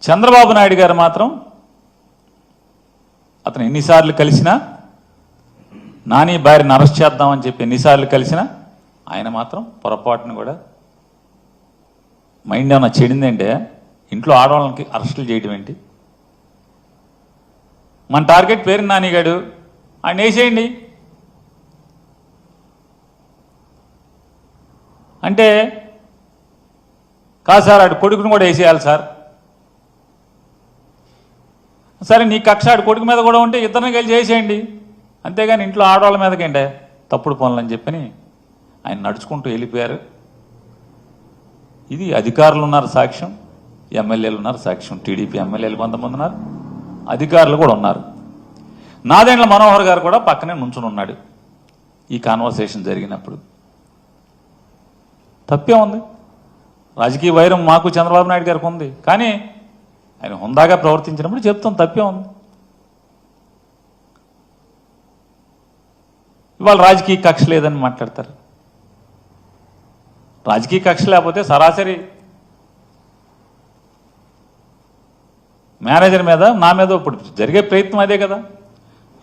చంద్రబాబు నాయుడు గారు మాత్రం అతను ఎన్నిసార్లు కలిసినా, నాని భార్యను అరెస్ట్ చేద్దామని చెప్పి ఎన్నిసార్లు కలిసినా ఆయన మాత్రం పొరపాటును కూడా మైండ్ ఏమన్నా చెడిందంటే ఇంట్లో ఆడవాళ్ళకి అరెస్టులు చేయడం ఏంటి? మన టార్గెట్ పేరు నానిగాడు, ఆయన వేసేయండి అంటే కాదు సార్, ఆడు కొడుకును కూడా వేసేయాలి సార్. సరే నీ కక్ష ఆడు కొడుకు మీద కూడా ఉంటే ఇద్దరిని కలిసి చేసేయండి, అంతేగాని ఇంట్లో ఆడవాళ్ళ మీదకేంటే తప్పుడు పనులు అని చెప్పని ఆయన నడుచుకుంటూ వెళ్ళిపోయారు. ఇది అధికారులు ఉన్నారు సాక్ష్యం, ఎమ్మెల్యేలు ఉన్నారు సాక్ష్యం. టీడీపీ ఎమ్మెల్యేలు కొంతమంది ఉన్నారు, అధికారులు కూడా ఉన్నారు. నాదెండ్ల మనోహర్ గారు కూడా పక్కనే నుంచుని ఉన్నాడు ఈ కాన్వర్సేషన్ జరిగినప్పుడు. తప్పే ఉంది, రాజకీయ వైరం మాకు చంద్రబాబు నాయుడు గారికి ఉంది, కానీ ఆయన హుందాగా ప్రవర్తించినప్పుడు చెప్తాం తప్పే ఉంది. ఇవాళ రాజకీయ కక్ష లేదని మాట్లాడతారు. రాజకీయ కక్ష లేకపోతే సరాసరి మేనేజర్ మీద నా మీద ఇప్పుడు జరిగే ప్రయత్నం అదే కదా.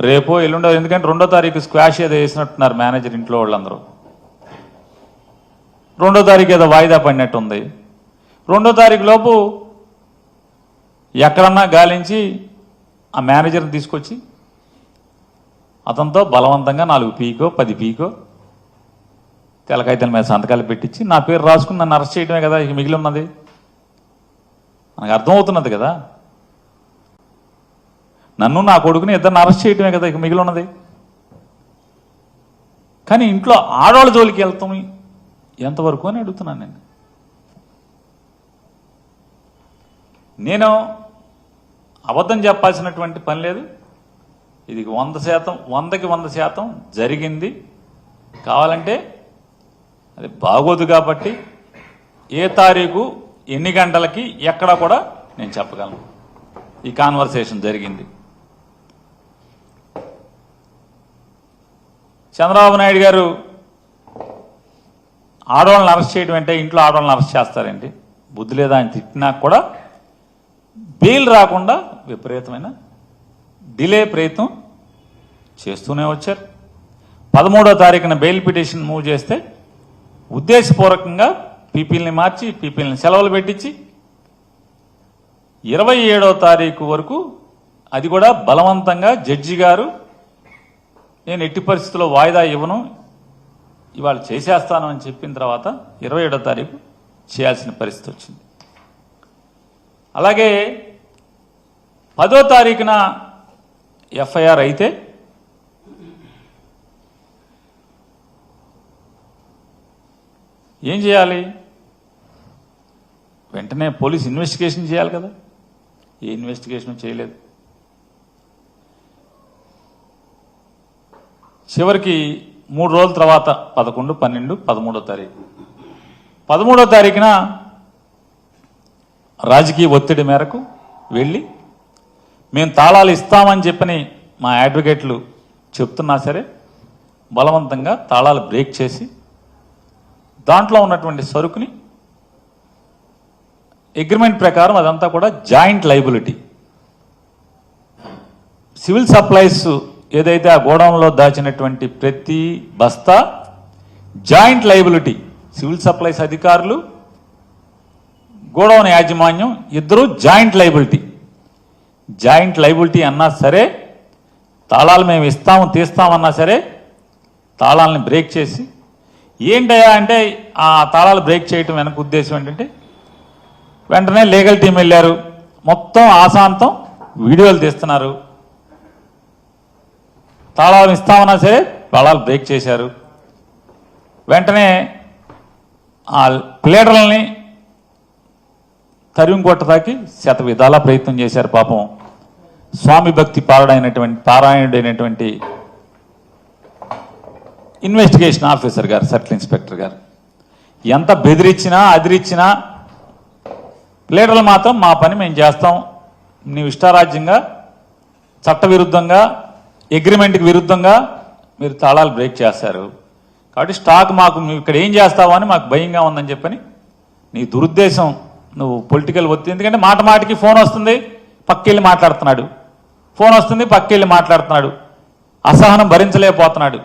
రేపో ఎల్లుండో, ఎందుకంటే 2వ తారీఖు స్క్వాష్ ఏదో వేసినట్టున్నారు మేనేజర్ ఇంట్లో వాళ్ళందరూ. 2వ తారీఖు ఏదో వాయిదా పడినట్టుంది. 2వ తారీఖు లోపు ఎక్కడన్నా గాలించి ఆ మేనేజర్ని తీసుకొచ్చి అతనితో బలవంతంగా 4 పీకో 10 పీకో తెలకాయితల మీద సంతకాలు పెట్టించి నా పేరు రాసుకుని నన్ను అరెస్ట్ చేయడమే కదా ఇక మిగిలి ఉన్నది. మనకు అర్థమవుతున్నది కదా, నన్ను నా కొడుకుని ఇద్దరిని అరెస్ట్ చేయడమే కదా ఇక మిగిలి ఉన్నది. కానీ ఇంట్లో ఆడవాళ్ళ జోలికి వెళ్తాం ఎంతవరకు అని అడుగుతున్నాను నేను అబద్ధం చెప్పాల్సినటువంటి పని లేదు. ఇది 100%, 100కి 100% జరిగింది. కావాలంటే అది బాగోదు కాబట్టి ఏ తారీఖు ఎన్ని గంటలకి ఎక్కడ కూడా నేను చెప్పగలను. ఈ కాన్వర్సేషన్ జరిగింది. చంద్రబాబు నాయుడు గారు ఆడవాళ్ళని అరెస్ట్ చేయడం అంటే ఇంట్లో ఆడవాళ్ళని అరెస్ట్ చేస్తారేంటి? బుద్ధి లేదా అని తిట్టినా కూడా బెయిల్ రాకుండా విపరీతమైన డిలే ప్రయత్నం చేస్తూనే వచ్చారు. 13వ తారీఖున బెయిల్ పిటిషన్ మూవ్ చేస్తే ఉద్దేశపూర్వకంగా పీపీల్ని మార్చి పీపీల్ని సెలవులు పెట్టించి 27వ తారీఖు వరకు అది కూడా బలవంతంగా జడ్జి గారు నేను ఎట్టి పరిస్థితుల్లో వాయిదా ఇవ్వను, ఇవాళ చేసేస్తాను అని చెప్పిన తర్వాత 27వ తారీఖు చేయాల్సిన పరిస్థితి వచ్చింది. అలాగే 10వ తారీఖున ఎఫ్ఐఆర్ అయితే ఏం చేయాలి? వెంటనే పోలీస్ ఇన్వెస్టిగేషన్ చేయాలి కదా. ఏ ఇన్వెస్టిగేషన్ చేయలేదు. చివరికి 3 రోజుల తర్వాత 11, 12, 13వ తారీఖు 13వ తారీఖున రాజకీయ ఒత్తిడి మేరకు వెళ్ళి మేము తాళాలు ఇస్తామని చెప్పని మా అడ్వకేట్లు చెప్తున్నా సరే బలవంతంగా తాళాలు బ్రేక్ చేసి దాంట్లో ఉన్నటువంటి సరుకుని అగ్రిమెంట్ ప్రకారం అదంతా కూడా జాయింట్ లైబిలిటీ. సివిల్ సప్లైస్ ఏదైతే ఆ గోడౌన్లో దాచినటువంటి ప్రతి బస్తా జాయింట్ లైబిలిటీ. సివిల్ సప్లైస్ అధికారులు, గోడౌన్ యాజమాన్యం ఇద్దరు జాయింట్ లైబిలిటీ. జాయింట్ లైబిలిటీ అన్నా సరే, తాళాలు మేము ఇస్తాము తీస్తామన్నా సరే తాళాలని బ్రేక్ చేసి ఏంటయ్యా అంటే ఆ తాళాలు బ్రేక్ చేయటం వెనక ఉద్దేశం ఏంటంటే వెంటనే లీగల్ టీం వెళ్ళారు, మొత్తం ఆశాంతం వీడియోలు తీస్తున్నారు. తాళాలు ఇస్తామన్నా సరే తాళాలు బ్రేక్ చేశారు. వెంటనే ఆ ప్లేడర్లని తరిమి కొట్టడానికి శత విధాల ప్రయత్నం చేశారు. పాపం స్వామి భక్తి పారాయణుడైనటువంటి ఇన్వెస్టిగేషన్ ఆఫీసర్ గారు, సర్కిల్ ఇన్స్పెక్టర్ గారు ఎంత బెదిరించినా అదిరిచ్చినా ప్లేడర్లు మాత్రం మా పని మేము చేస్తాం, నీవు ఇష్టారాజ్యంగా చట్టవిరుద్ధంగా అగ్రిమెంట్కి విరుద్ధంగా మీరు తాళాలు బ్రేక్ చేస్తారు కాబట్టి స్టాక్ మాకు ఇక్కడ ఏం చేస్తావో అని మాకు భయంగా ఉందని చెప్పని నీ దురుద్దేశం నువ్వు పొలిటికల్ ఒత్తిడి, ఎందుకంటే మాట మాటికి ఫోన్ వస్తుంది, పక్కెళ్ళి మాట్లాడుతున్నాడు, ఫోన్ వస్తుంది, పక్కెళ్ళి మాట్లాడుతున్నాడు, అసహనం భరించలేకపోతున్నాడు.